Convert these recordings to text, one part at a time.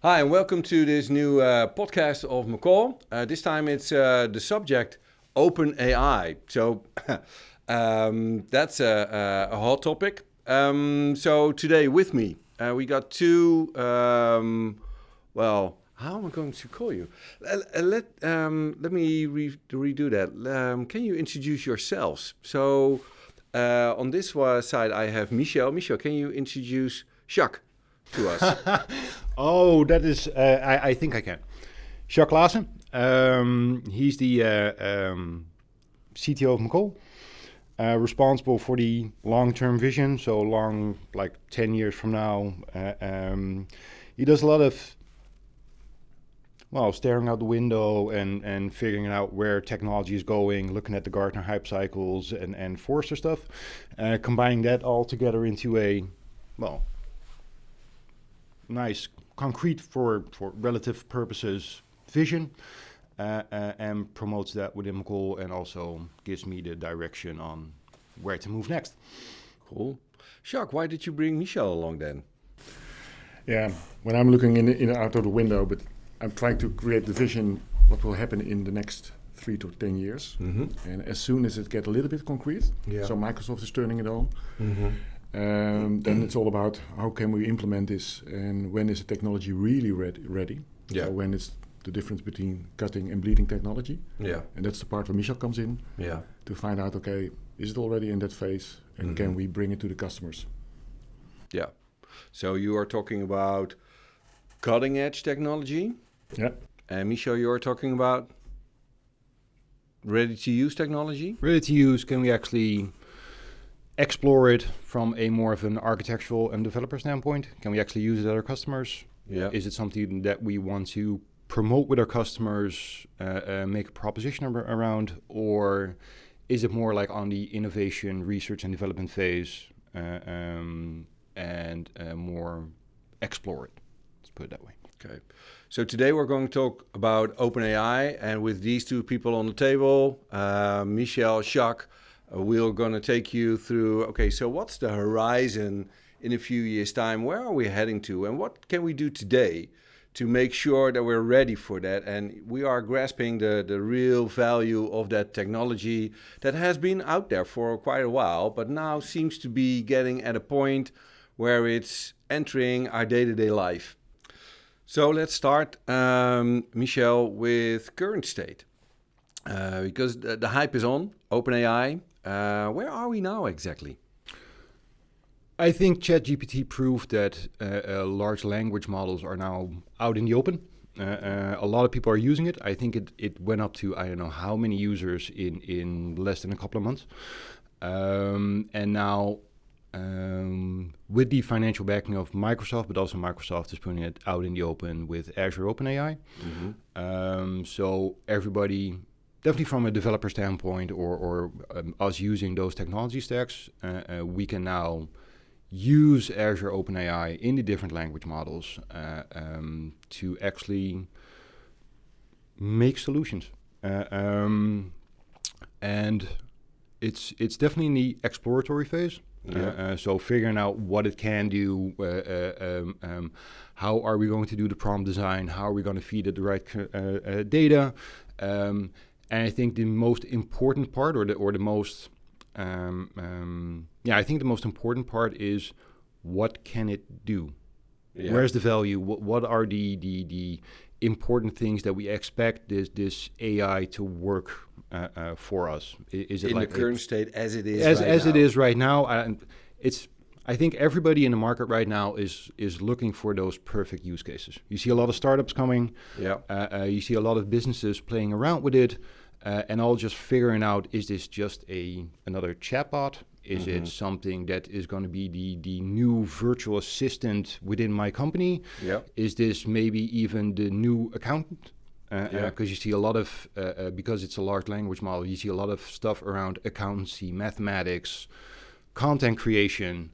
Hi, and welcome to this new podcast of Macaw. This time it's the subject OpenAI. So that's a hot topic. So today with me, we got two, how am I going to call you? Let me redo that. Can you introduce yourselves? So on this side, I have Michel. Michel, can you introduce Jack to us? Oh, that is, I think I can. Jack Klaassen, he's the CTO of Macaw, responsible for the long-term vision, so long, like 10 years from now. He does a lot of, staring out the window and figuring out where technology is going, looking at the Gartner hype cycles and Forrester stuff, combining that all together into a, nice, concrete for relative purposes vision, and promotes that within Macaw and also gives me the direction on where to move next. Cool. Jacques, why did you bring Michel along then? Yeah, when I'm looking in and out of the window, but I'm trying to create the vision what will happen in the next 3 to 10 years. Mm-hmm. And as soon as it gets a little bit concrete, so Microsoft is turning it on, then it's all about how can we implement this and when is the technology really ready. Yeah. So when it's the difference between cutting and bleeding technology. Yeah. And that's the part where Michel comes in to find out, okay, is it already in that phase and can we bring it to the customers? Yeah. So you are talking about cutting edge technology. Yeah. And Michel, you are talking about ready to use technology. Ready to use, can we actually explore it from a more of an architectural and developer standpoint? Can we actually use it at our customers? Yeah. Is it something that we want to promote with our customers, make a proposition around, or is it more like on the innovation, research and development phase, and more explore it? Let's put it that way. Okay. So today we're going to talk about OpenAI, and with these two people on the table, Michel, Jacques, we're going to take you through, okay, so what's the horizon in a few years' time? Where are we heading to? And what can we do today to make sure that we're ready for that? And we are grasping the real value of that technology that has been out there for quite a while, but now seems to be getting at a point where it's entering our day-to-day life. So let's start, Michel, with current state. Because the hype is on, OpenAI. Where are we now exactly? I think ChatGPT proved that large language models are now out in the open. A lot of people are using it. I think it went up to, I don't know how many users in less than a couple of months. And now, with the financial backing of Microsoft, but also Microsoft is putting it out in the open with Azure OpenAI. So everybody, definitely from a developer standpoint or us using those technology stacks, we can now use Azure OpenAI in the different language models to actually make solutions. And it's definitely in the exploratory phase. So figuring out what it can do, how are we going to do the prompt design, how are we going to feed it the right data, and I think the most important part, I think the most important part is what can it do? Yeah. Where's the value? What are the important things that we expect this AI to work for us? Is it in like the current state as it is as it is right now? I think everybody in the market right now is looking for those perfect use cases. You see a lot of startups coming. Yeah. You see a lot of businesses playing around with it, and all just figuring out: is this just another chatbot? Is it something that is going to be the new virtual assistant within my company? Yeah. Is this maybe even the new accountant? Because you see a lot of, because it's a large language model, you see a lot of stuff around accountancy, mathematics, content creation,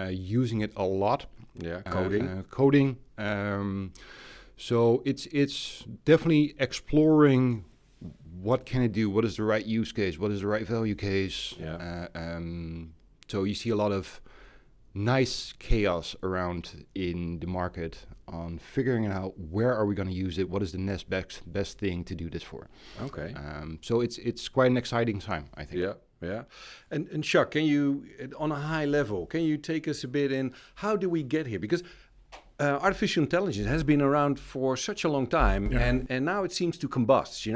using it a lot. Yeah, coding. Coding. So it's definitely exploring what can it do, what is the right use case, what is the right value case. Yeah. So you see a lot of nice chaos around in the market on figuring out where are we going to use it, what is the next best thing to do this for. Okay. So it's quite an exciting time, I think. Yeah. And Jacques, can you, on a high level, can you take us a bit in how do we get here? Because artificial intelligence has been around for such a long time, and now it seems to combust.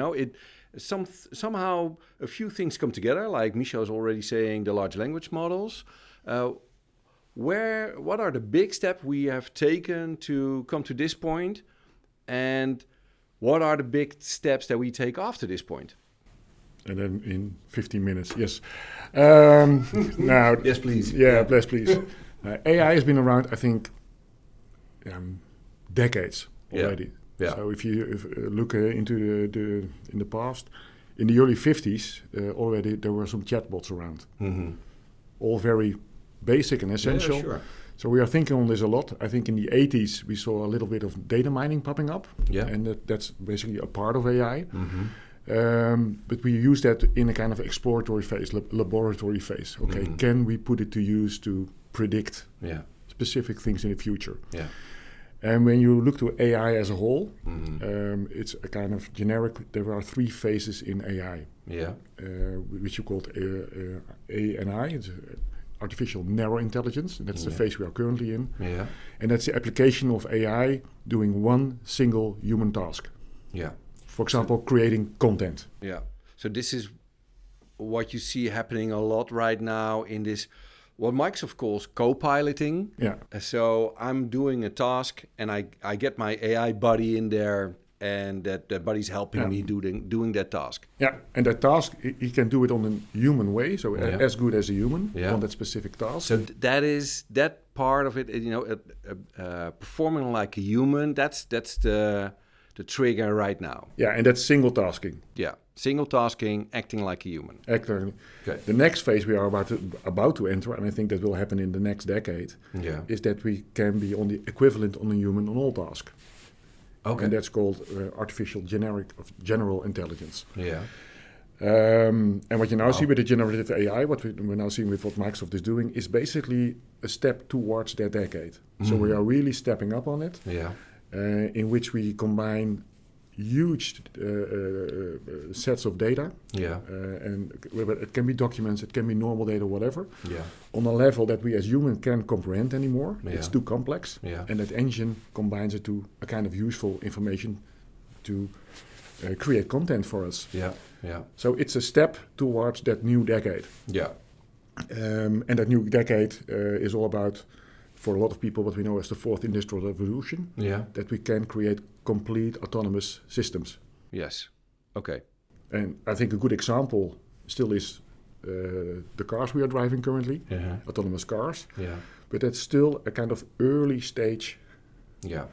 Somehow a few things come together, like Michel is already saying, the large language models. What are the big steps we have taken to come to this point, and what are the big steps that we take after this point? And then in 15 minutes, yes. Now, yes, please. Yeah, yes, please. AI has been around, I think, decades already. Yeah. So if you look into in the past, in the early 50s, already there were some chatbots around. Mm-hmm. All very basic and essential. Yeah, sure. So we are thinking on this a lot. I think in the 80s we saw a little bit of data mining popping up. Yeah. And that's basically a part of AI. Mm-hmm. But we use that in a kind of exploratory phase, laboratory phase. Okay, mm-hmm. Can we put it to use to predict specific things in the future? Yeah. And when you look to AI as a whole, mm-hmm. It's a kind of generic. There are three phases in AI. Yeah. Which you called ANI. It's artificial narrow intelligence. And that's the phase we are currently in. Yeah. And that's the application of AI doing one single human task. Yeah. For example, creating content. Yeah. So this is what you see happening a lot right now in this, what Microsoft calls co-piloting. Yeah. So I'm doing a task and I get my AI buddy in there, and that buddy's helping me doing that task. Yeah, and that task, he can do it on a human way, so as good as a human on that specific task. So that part of it, performing like a human, that's the trigger right now. Yeah, and that's single tasking. Yeah, single tasking, acting like a human. Exactly. Okay. The next phase we are about to enter, and I think that will happen in the next decade, is that we can be on the equivalent on a human on all tasks. Okay. And that's called artificial general intelligence. Yeah. And what you now see with the generative AI, what we're now seeing with what Microsoft is doing, is basically a step towards that decade. Mm-hmm. So we are really stepping up on it. Yeah. In which we combine huge sets of data. Yeah. And it can be documents, it can be normal data, whatever. Yeah. On a level that we as humans can't comprehend anymore. Yeah. It's too complex. Yeah. And that engine combines it to a kind of useful information to create content for us. Yeah. Yeah. So it's a step towards that new decade. Yeah. And that new decade is all about, for a lot of people, what we know as the fourth industrial revolution, that we can create complete autonomous systems. Yes. Okay. And I think a good example still is the cars we are driving currently, autonomous cars. Yeah. But that's still a kind of early stage. Yeah.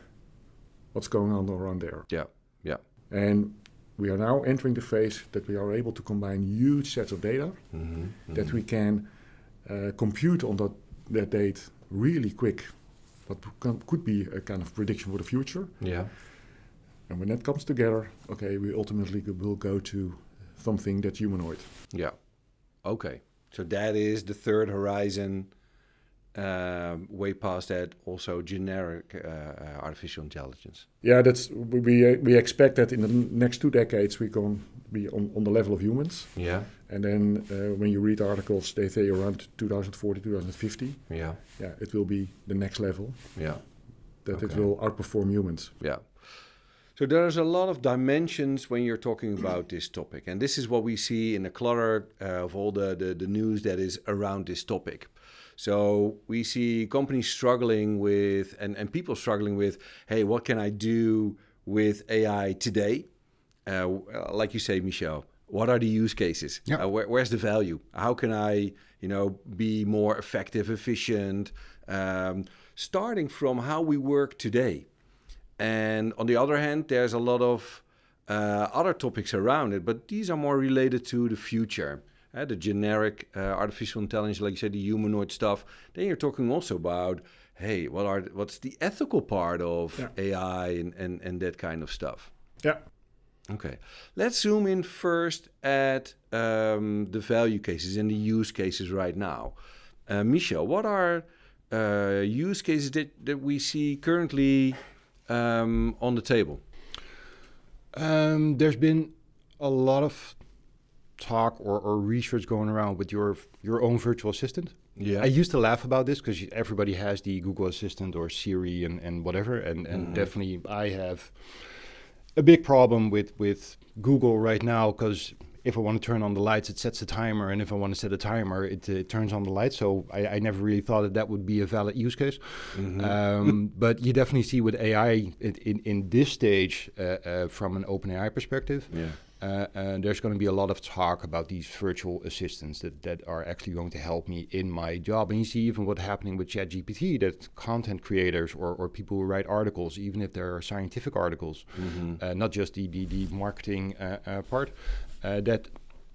What's going on around there? Yeah. Yeah. And we are now entering the phase that we are able to combine huge sets of data that we can compute on that date really quick, what could be a kind of prediction for the future. Yeah. And when that comes together, okay, we ultimately will go to something that's humanoid. Yeah. Okay. So that is the third horizon, way past that, also generic artificial intelligence. Yeah, that's we expect that in the next 2 decades we're going to be on the level of humans. Yeah. And then when you read articles, they say around 2040, 2050. Yeah. Yeah, it will be the next level. Yeah. That it will outperform humans. Yeah. So there's a lot of dimensions when you're talking about this topic. And this is what we see in the clutter of all the news that is around this topic. So we see companies struggling with, and people struggling with, hey, what can I do with AI today? Like you say, Michel, what are the use cases? Yeah. Where's the value? How can I, be more effective, efficient? Starting from how we work today. And on the other hand, there's a lot of other topics around it, but these are more related to the future. The generic artificial intelligence, like you said, the humanoid stuff. Then you're talking also about, hey, what's the ethical part of AI and that kind of stuff? Yeah. Okay. Let's zoom in first at the value cases and the use cases right now. Michel, what are use cases that we see currently on the table? There's been a lot of talk or research going around with your own virtual assistant. Yeah. I used to laugh about this because everybody has the Google Assistant or Siri and whatever. And definitely I have a big problem with Google right now because if I want to turn on the lights, it sets a timer. And if I want to set a timer, it turns on the lights. So I never really thought that would be a valid use case. But you definitely see with AI in this stage from an OpenAI perspective, there's going to be a lot of talk about these virtual assistants that are actually going to help me in my job. And you see even what's happening with ChatGPT, that content creators or people who write articles, even if they're scientific articles, not just the marketing part, that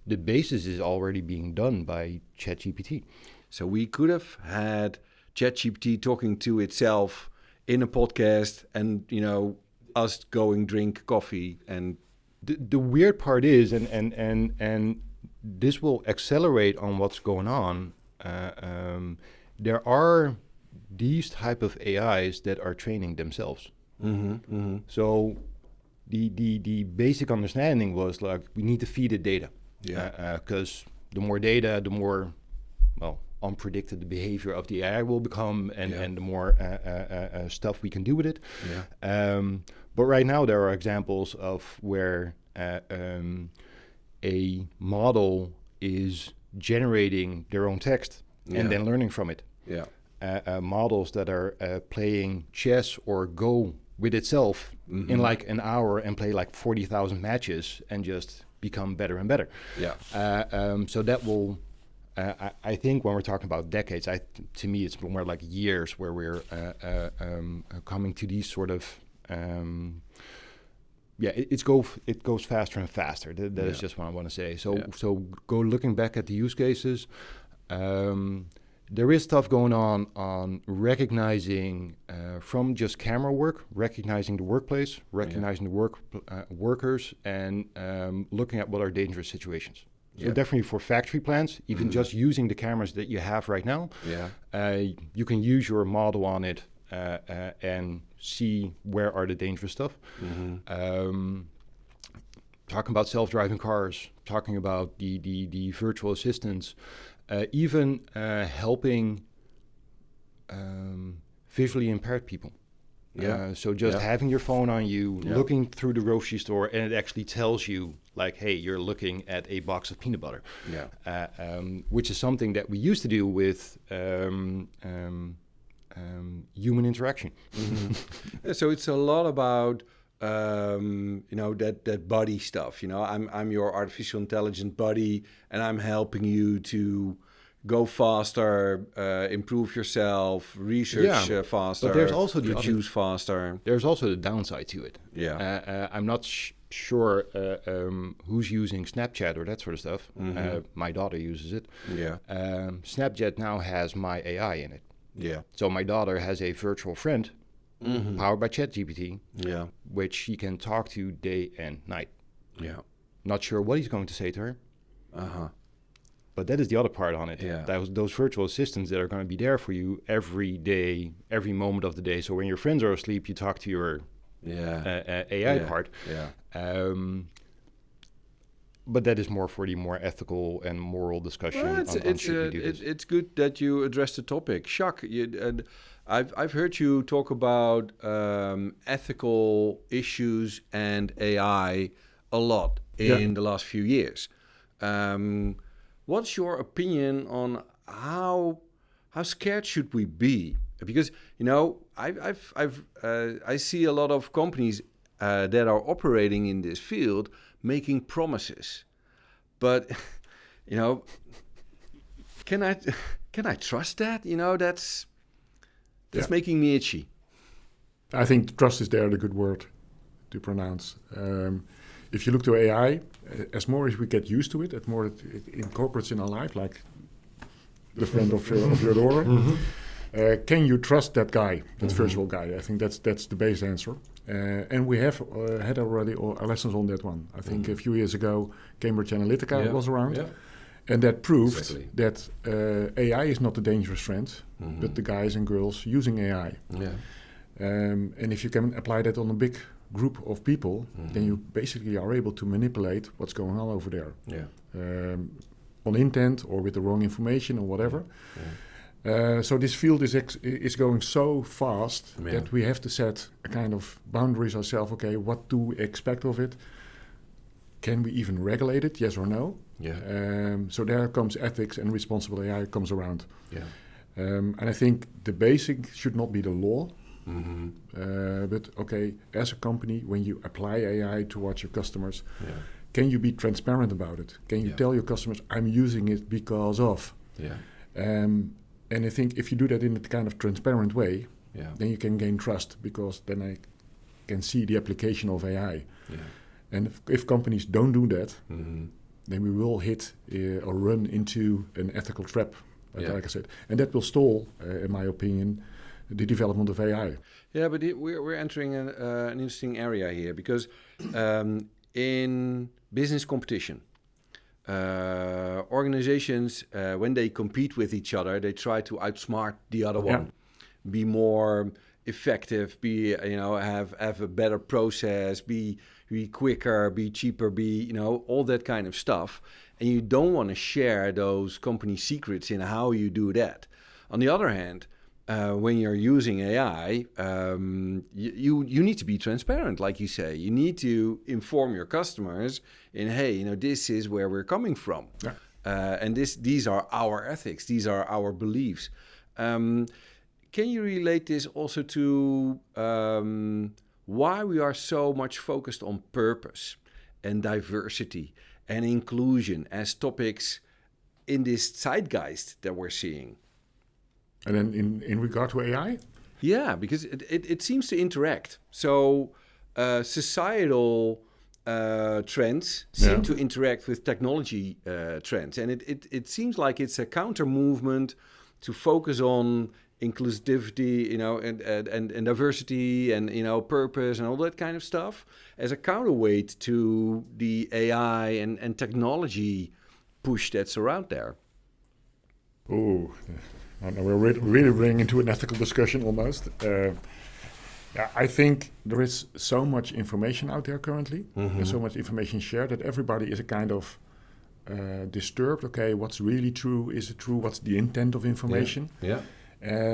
the basis is already being done by ChatGPT. So we could have had ChatGPT talking to itself in a podcast and, us going drink coffee and... The weird part is, and this will accelerate on what's going on, there are these type of AIs that are training themselves. So the basic understanding was like, we need to feed it data. Because the more data, the more, unpredicted the behavior of the AI will become and the more stuff we can do with it. But right now there are examples of where a model is generating their own text and then learning from it. Models that are playing chess or Go with itself in like an hour and play like 40,000 matches and just become better and better. So that will... I think when we're talking about decades, to me it's more like years where we're coming to these sort of it goes faster and faster. That is just what I want to say. So go looking back at the use cases. There is stuff going on recognizing from just camera work, recognizing the workplace, recognizing the workers, and looking at what are dangerous situations. So definitely for factory plants, even just using the cameras that you have right now, you can use your model on it and see where are the dangerous stuff. Talking about self-driving cars, talking about the virtual assistants, even helping visually impaired people. So just having your phone on you, looking through the grocery store, and it actually tells you, like, hey, you're looking at a box of peanut butter. Which is something that we used to do with human interaction. So it's a lot about that buddy stuff. I'm your artificial intelligence buddy, and I'm helping you to go faster, improve yourself, research faster. But there's also produce faster. There's also the downside to it. I'm not sure who's using Snapchat or that sort of stuff. My daughter uses it. Snapchat now has my AI in it. So my daughter has a virtual friend powered by ChatGPT, which she can talk to day and night. Not sure what he's going to say to her. But that is the other part on it. Those virtual assistants that are going to be there for you every day, every moment of the day. So when your friends are asleep, you talk to your AI part. But that is more for the more ethical and moral discussion. Well, it's good that you address the topic. Jacques, I've heard you talk about ethical issues and AI a lot in the last few years. What's your opinion on how scared should we be? Because I see a lot of companies that are operating in this field making promises, but can I trust that? That's making me itchy. I think trust is there the good word to pronounce. If you look to AI, as more as we get used to it, as more it incorporates in our life, like the friend of your daughter, can you trust that guy, that virtual guy? I think that's the base answer. And we have had already lessons on that one. I think a few years ago, Cambridge Analytica was around. And that proved that AI is not a dangerous friend, but the guys and girls using AI. Yeah. And if you can apply that on a big group of people, then you basically are able to manipulate what's going on over there. Yeah. On intent or with the wrong information or whatever. Yeah. So this field is going so fast that we have to set a kind of boundaries ourselves. Okay, what do we expect of it? Can we even regulate it? Yes or no? Yeah. So there comes ethics and responsible AI comes around. Yeah. And I think the basic should not be the law. But okay, as a company, when you apply AI towards your customers, can you be transparent about it? Can you tell your customers, I'm using it because of? Yeah. And I think if you do that in a kind of transparent way, then you can gain trust, because then I can see the application of AI. Yeah. And if companies don't do that, then we will hit or run into an ethical trap, like I said. And that will stall, in my opinion, the development of AI. Yeah, but we're entering an interesting area here, because in business competition, organizations, when they compete with each other, they try to outsmart the other one, be more effective, have a better process, be quicker, be cheaper, all that kind of stuff. And you don't want to share those company secrets in how you do that. On the other hand, when you're using AI, you need to be transparent, like you say. You need to inform your customers in, hey, this is where we're coming from. Yeah. And these are our ethics. These are our beliefs. Can you relate this also to why we are so much focused on purpose and diversity and inclusion as topics in this zeitgeist that we're seeing? And then in regard to AI? Yeah, because it seems to interact. So societal trends seem to interact with technology trends. And it seems like it's a counter movement to focus on inclusivity, and diversity and, purpose and all that kind of stuff as a counterweight to the AI and technology push that's around there. Oh, we're really bringing into an ethical discussion almost. I think there is so much information out there currently, and so much information shared, that everybody is a kind of disturbed. Okay, what's really true? Is it true? What's the intent of information? Yeah.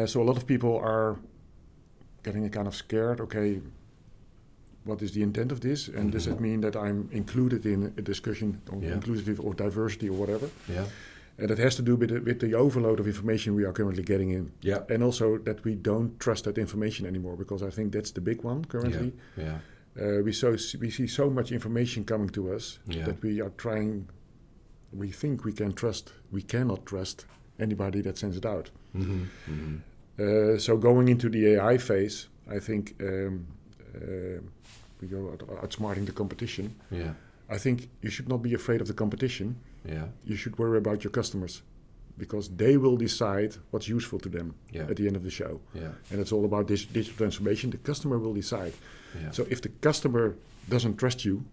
So a lot of people are getting a kind of scared. Okay, what is the intent of this? And does it mean that I'm included in a discussion on inclusivity or diversity or whatever? Yeah. And that has to do with the overload of information we are currently getting in. Yeah. And also that we don't trust that information anymore, because I think that's the big one currently. Yeah. We see so much information coming to us that we think we cannot trust anybody that sends it out. So going into the AI phase, I think we go outsmarting the competition. Yeah. I think you should not be afraid of the competition. Yeah. You should worry about your customers, because they will decide what's useful to them at the end of the show. Yeah. And it's all about this digital transformation. The customer will decide. Yeah. So if the customer doesn't trust you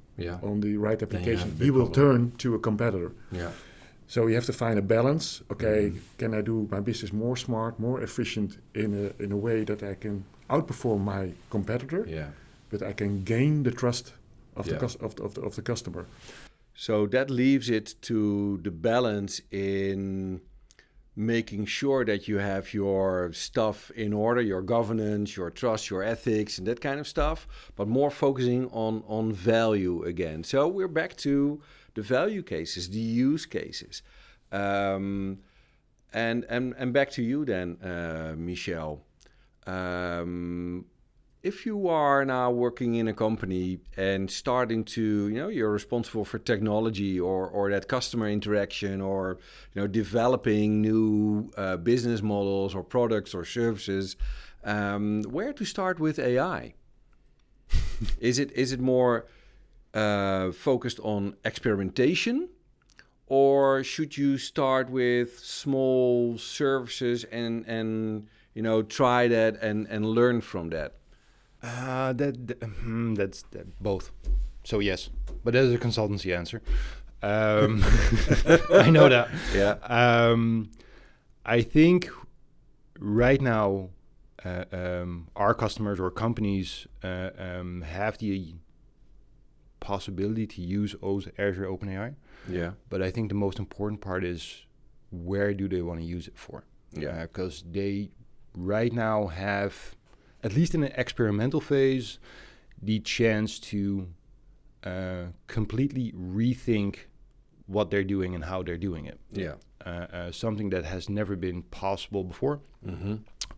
on the right application, he will turn to a competitor. Yeah. So you have to find a balance. Okay, can I do my business more smart, more efficient in a way that I can outperform my competitor, but I can gain the trust of the customer. So that leaves it to the balance in making sure that you have your stuff in order, your governance, your trust, your ethics, and that kind of stuff, but more focusing on value again. So we're back to the value cases, the use cases. And back to you then, Michel. If you are now working in a company and starting to, you're responsible for technology or that customer interaction, or, developing new business models or products or services, where to start with AI? Is it more focused on experimentation, or should you start with small services and try that and learn from that? That's both. So yes, but that is a consultancy answer. I know that. Yeah. I think right now, our customers or companies have the possibility to use Azure OpenAI. Yeah. But I think the most important part is, where do they want to use it for? Yeah. Because they right now have, at least in an experimental phase, the chance to completely rethink what they're doing and how they're doing it. Yeah. Something that has never been possible before,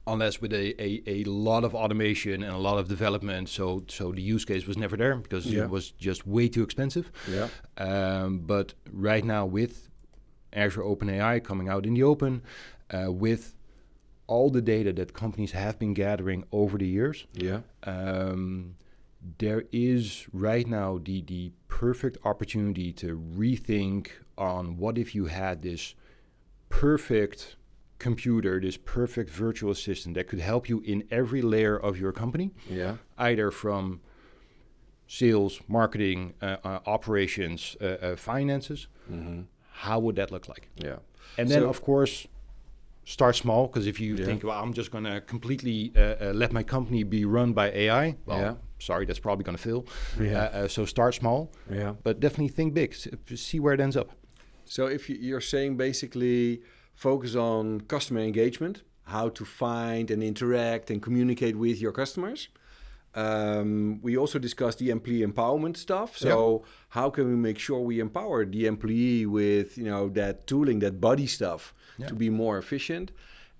unless with a lot of automation and a lot of development. So the use case was never there because it was just way too expensive. Yeah. But right now, with Azure OpenAI coming out in the open, with all the data that companies have been gathering over the years, there is right now the perfect opportunity to rethink on what if you had this perfect computer, this perfect virtual assistant that could help you in every layer of your company, either from sales, marketing, operations, finances. How would that look like? Yeah. And then, of course, start small, because if you think, well, I'm just going to completely let my company be run by AI, well, sorry, that's probably going to fail. So start small, but definitely think big, see where it ends up. So if you're saying basically focus on customer engagement, how to find and interact and communicate with your customers. We also discussed the employee empowerment stuff. So how can we make sure we empower the employee with, that tooling, that buddy stuff to be more efficient?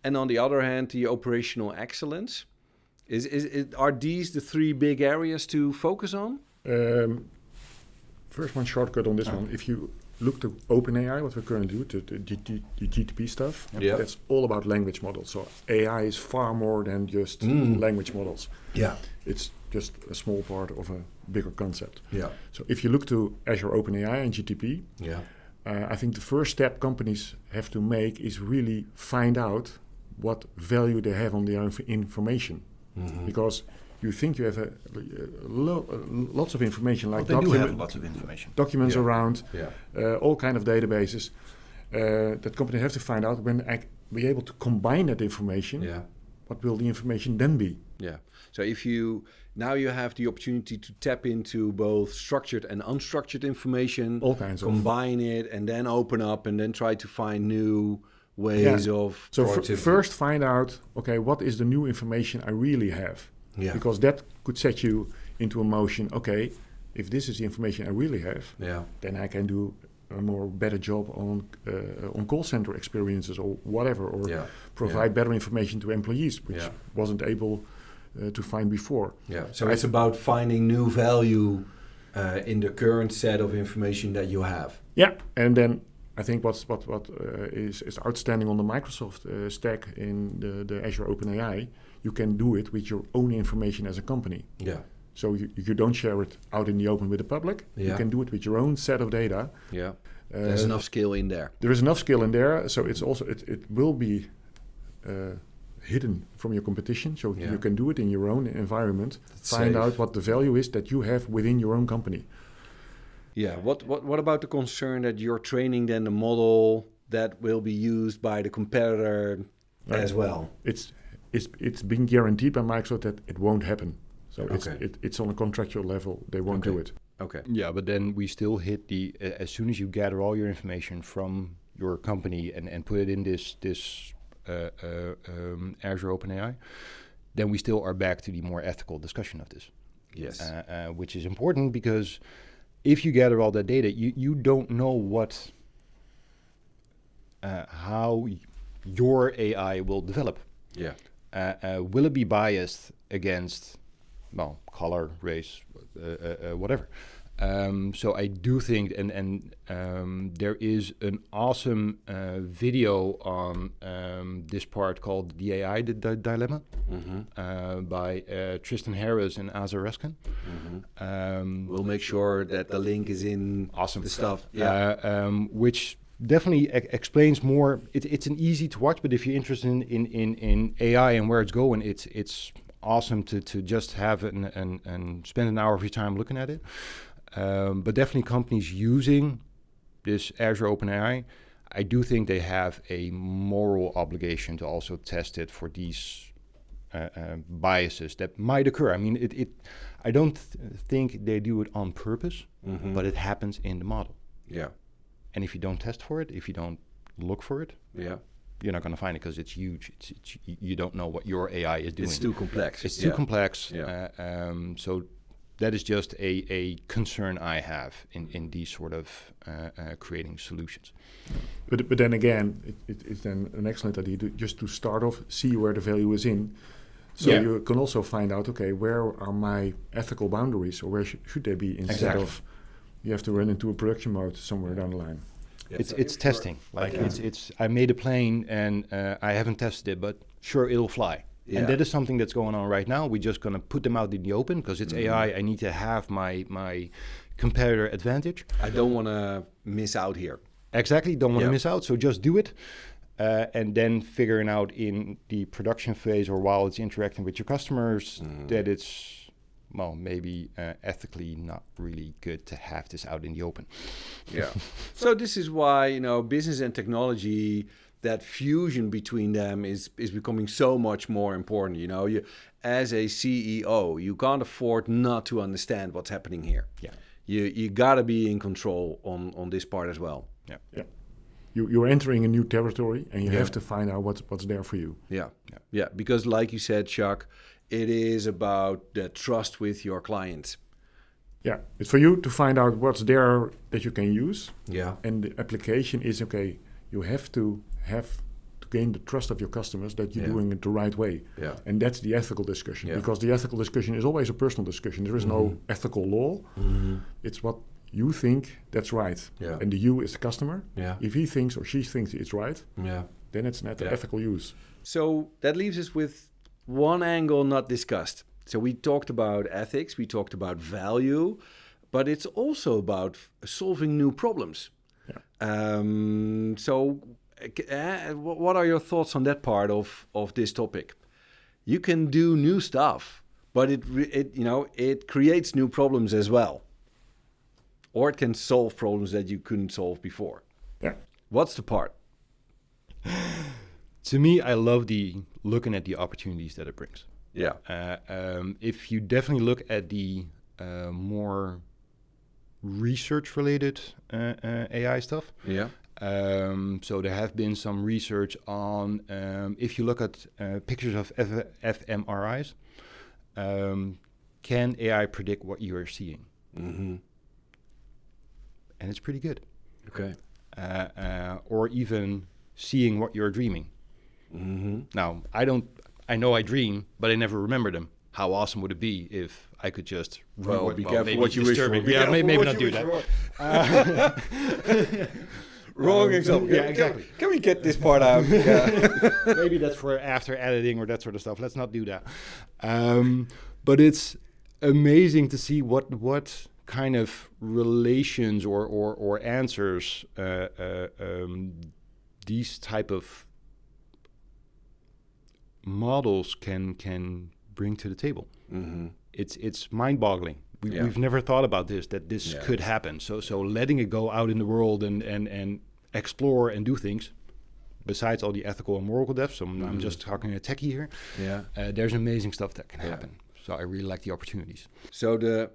And on the other hand, the operational excellence. Are these the three big areas to focus on? First one shortcut on this one. If you look to OpenAI, what we currently do, the GTP stuff, that's all about language models. So AI is far more than just language models. Yeah. It's just a small part of a bigger concept. Yeah. So if you look to Azure OpenAI and GTP, I think the first step companies have to make is really find out what value they have on their information. Because you think you have lots of information, like they do have lots of information. Documents around, all kind of databases. That companies have to find out when be able to combine that information. What will the information then be? Yeah. So if you have the opportunity to tap into both structured and unstructured information, all kinds combine it, and then open up and then try to find new ways of productivity. So first find out, okay, what is the new information I really have? Because that could set you into a motion, okay, if this is the information I really have, then I can do a better job on call center experiences or whatever, or provide better information to employees, which wasn't able to find before. So it's about finding new value in the current set of information that you have. And then I think what is outstanding on the Microsoft stack in the Azure OpenAI, you can do it with your own information as a company. So you don't share it out in the open with the public. You can do it with your own set of data. There's enough skill in there. There is enough skill in there. So it's also it will be hidden from your competition. So you can do it in your own environment. Find out what the value is that you have within your own company. What about the concern that you're training then the model that will be used by the competitor as well? It's been guaranteed by Microsoft that it won't happen. So it's on a contractual level. They won't do it. Yeah, but then we still hit as soon as you gather all your information from your company and put it in this Azure OpenAI, then we still are back to the more ethical discussion of this. Which is important, because if you gather all that data, you don't know how your AI will develop. Will it be biased against, color, race, whatever? So I do think, and there is an awesome video on this part called The AI Dilemma by Tristan Harris and Asa Reskin. We'll make sure that the link is in awesome the stuff. Which definitely explains more. It's an easy to watch, but if you're interested in AI and where it's going, it's awesome to just have it and spend an hour of your time looking at it. But definitely companies using this Azure OpenAI, I do think they have a moral obligation to also test it for these biases that might occur. I mean, I don't think they do it on purpose, but it happens in the model. Yeah. And if you don't test for it, if you don't look for it, you're not going to find it because it's huge. You don't know what your AI is doing. It's too complex. It's too complex. Yeah. So that is just a concern I have in these sort of creating solutions. But then again, it's then an excellent idea just to start off, see where the value is in. So you can also find out, okay, where are my ethical boundaries, or where should they be, instead of you have to run into a production mode somewhere down the line. Yeah, it's testing. It's I made a plane and I haven't tested it, but sure, it'll fly. Yeah. And that is something that's going on right now. We're just going to put them out in the open because it's AI. I need to have my competitor advantage. I don't want to miss out here. Exactly, don't want to miss out. So just do it. And then figuring out in the production phase or while it's interacting with your customers that it's, well, maybe ethically not really good to have this out in the open. Yeah. So this is why, business and technology, that fusion between them is becoming so much more important. You, as a CEO, you can't afford not to understand what's happening here. Yeah. You got to be in control on this part as well. Yeah. Yeah. You're entering a new territory, and you have to find out what's there for you. Yeah. Because like you said, Jacques, it is about the trust with your clients. Yeah, it's for you to find out what's there that you can use. Yeah. And the application is, okay, you have to gain the trust of your customers that you're doing it the right way. Yeah. And that's the ethical discussion, because the ethical discussion is always a personal discussion. There is no ethical law. It's what you think that's right. Yeah. And the you is the customer. Yeah. If he thinks or she thinks it's right, then it's not ethical use. So that leaves us with one angle not discussed. So we talked about ethics, we talked about value, but it's also about solving new problems. Yeah. So what are your thoughts on that part of this topic? You can do new stuff, but it creates new problems as well. Or it can solve problems that you couldn't solve before. Yeah. What's the part? To me, I love looking at the opportunities that it brings. Yeah. If you definitely look at the more research-related AI stuff. Yeah. So there have been some research on, if you look at pictures of fMRIs, can AI predict what you are seeing? Mm-hmm. And it's pretty good. Okay. Or even seeing what you're dreaming. Mm-hmm. Now, I know I dream, but I never remember them. How awesome would it be if I could just... be careful what you wish for. Yeah, maybe not do that. Wrong example. Yeah, exactly. Can we get this part out? Maybe that's for after editing or that sort of stuff. Let's not do that. But it's amazing to see what kind of relations or answers these type of models can bring to the table. Mm-hmm. It's mind-boggling. We've never thought about that this could happen. So letting it go out in the world and explore and do things, besides all the ethical and moral depth. So I'm just talking a techie here. Yeah. There's amazing stuff that can happen. So I really like the opportunities. So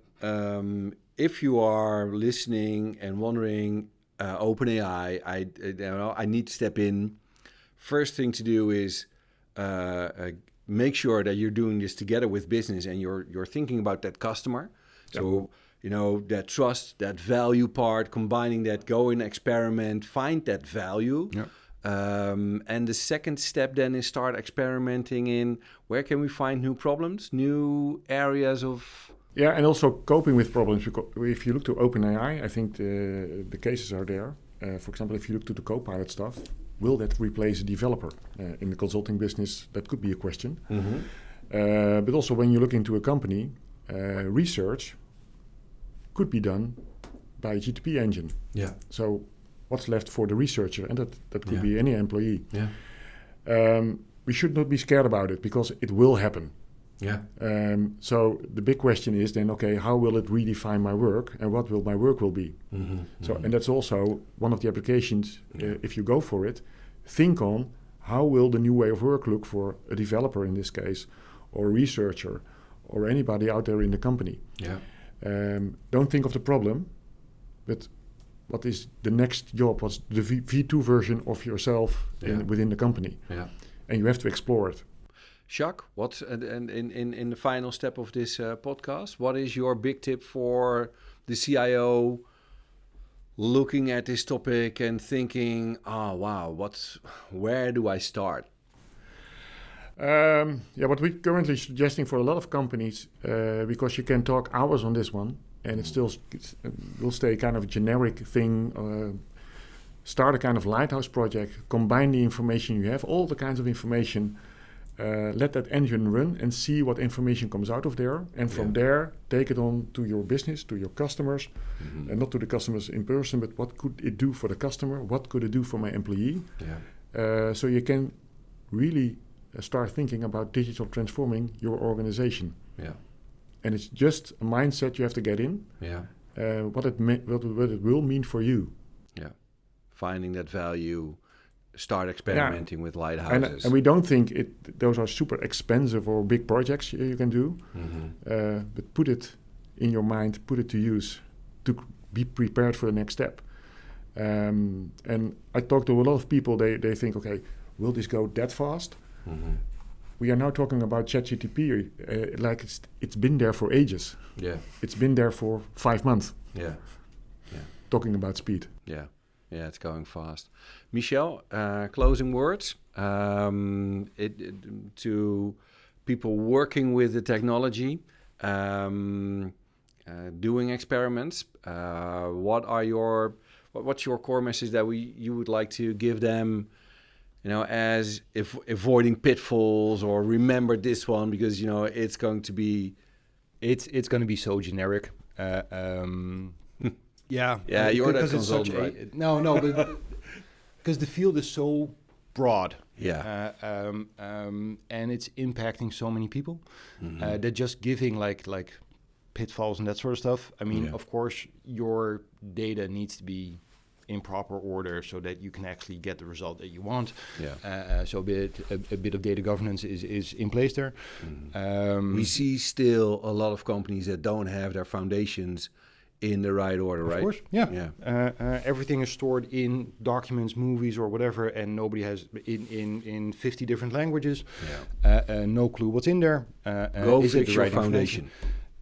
if you are listening and wondering, OpenAI, I need to step in. First thing to do is make sure that you're doing this together with business and you're thinking about that customer. So, that trust, that value part, combining that, go and experiment, find that value. Yeah. And the second step then is start experimenting in where can we find new problems, new areas of... Yeah, and also coping with problems. If you look to OpenAI, I think the cases are there. For example, if you look to the Copilot stuff, will that replace a developer? In the consulting business, that could be a question. Mm-hmm. But also when you look into a company, research could be done by a GTP engine. Yeah. So what's left for the researcher? And that could be any employee. Yeah. We should not be scared about it because it will happen. Yeah. So the big question is then, okay, how will it redefine my work, and what will my work will be? And that's also one of the applications. If you go for it, think on how will the new way of work look for a developer in this case, or a researcher, or anybody out there in the company. Don't think of the problem, but what is the next job? What's the V2 version of yourself within the company? And you have to explore it. Jacques, what's in the final step of this podcast, what is your big tip for the CIO looking at this topic and thinking, oh, wow, where do I start? What we're currently suggesting for a lot of companies, because you can talk hours on this one, and it will stay kind of a generic thing. Start a kind of lighthouse project, combine the information you have, all the kinds of information, let that engine run and see what information comes out of there. And from there, take it on to your business, to your customers, and not to the customers in person, but what could it do for the customer? What could it do for my employee? So you can really start thinking about digital transforming your organization. And it's just a mindset you have to get in, what it will mean for you. Finding that value, start experimenting with lighthouses. And we don't think those are super expensive or big projects you can do, but put it in your mind, put it to use to be prepared for the next step. And I talk to a lot of people, they think, okay, will this go that fast? We are now talking about ChatGPT like it's been there for ages. It's been there for 5 months. Talking about speed. Yeah, it's going fast. Michel, closing words to people working with the technology, doing experiments. What's your core message that you would like to give them? As if avoiding pitfalls, or remember this one because it's going to be so generic. You're that consultant, right? No, but because the field is so broad, and it's impacting so many people that just giving like pitfalls and that sort of stuff. I mean, of course, your data needs to be in proper order so that you can actually get the result that you want. So a bit of data governance is in place there. We see still a lot of companies that don't have their foundations in the right order, right? Of course, everything is stored in documents, movies, or whatever, and nobody has in 50 different languages. No clue what's in there. Go fix your foundation.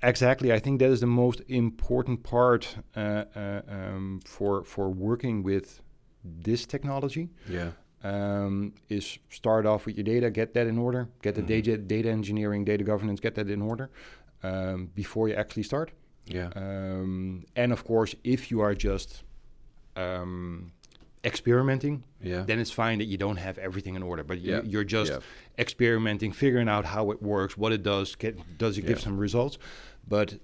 Exactly. I think that is the most important part for working with this technology. Is start off with your data, get that in order, get the data engineering, data governance, get that in order before you actually start. And of course, if you are just experimenting, then it's fine that you don't have everything in order, but you're just experimenting, figuring out how it works, what it does, does it give some results. But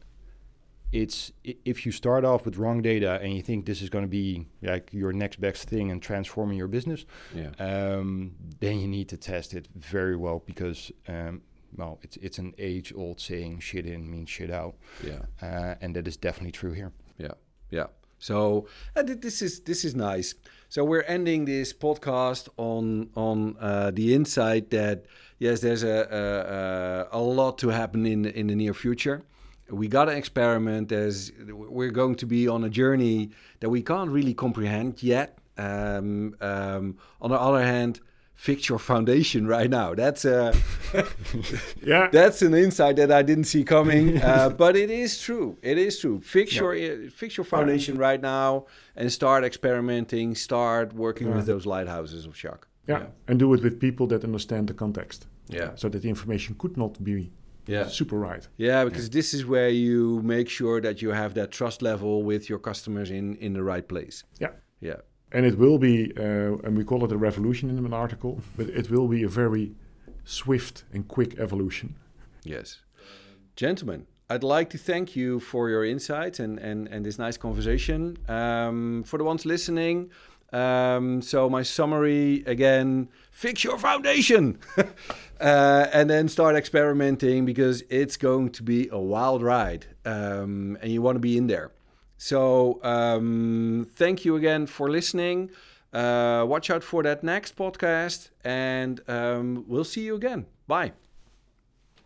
it's if you start off with wrong data and you think this is going to be like your next best thing and transforming your business, then you need to test it very well because it's an age-old saying, shit in means shit out. And that is definitely true here. So this is nice. So we're ending this podcast on the insight that there's a lot to happen in the near future. We got to experiment as we're going to be on a journey that we can't really comprehend yet. On the other hand, fix your foundation right now. That's that's an insight that I didn't see coming, but it is true. Fix your foundation right now and start experimenting. Start working with those lighthouses of Jacques. And do it with people that understand the context. So that the information could not be super right. Because this is where you make sure that you have that trust level with your customers in the right place. And it will be, and we call it a revolution in an article, but it will be a very swift and quick evolution. Yes. Gentlemen, I'd like to thank you for your insights and this nice conversation. For the ones listening, So my summary, again, fix your foundation. And then start experimenting, because it's going to be a wild ride. And you want to be in there. So thank you again for listening. Watch out for that next podcast. And we'll see you again. Bye.